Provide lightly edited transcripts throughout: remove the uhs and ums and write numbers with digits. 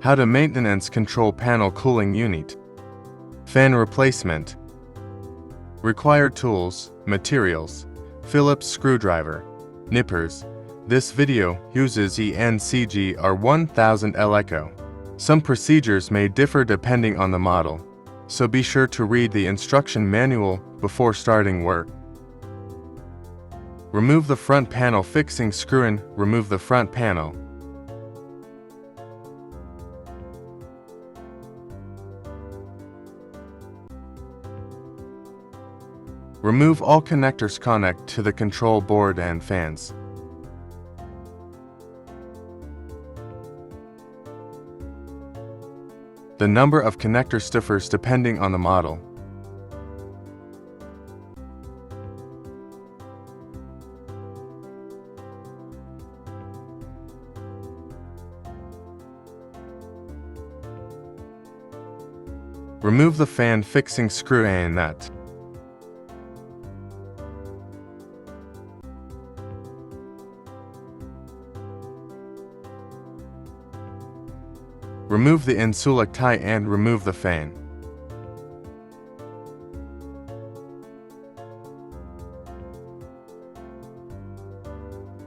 How to maintenance control panel cooling unit. Fan replacement. Required tools, materials, Phillips screwdriver, nippers. This video uses ENCGR 1000L Echo. Some procedures may differ depending on the model, so be sure to read the instruction manual before starting work. Remove the front panel fixing screw and remove the front panel. Remove all connectors connect to the control board and fans. The number of connectors differs depending on the model. Remove the fan fixing screw and nut. Remove the insulate tie and remove the fan.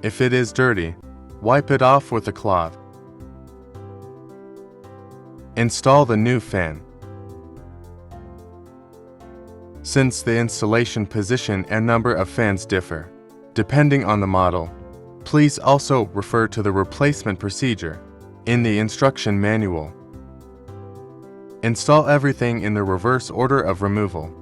If it is dirty, wipe it off with a cloth. Install the new fan. Since the installation position and number of fans differ, depending on the model, please also refer to the replacement procedure in the instruction manual. Install everything in the reverse order of removal.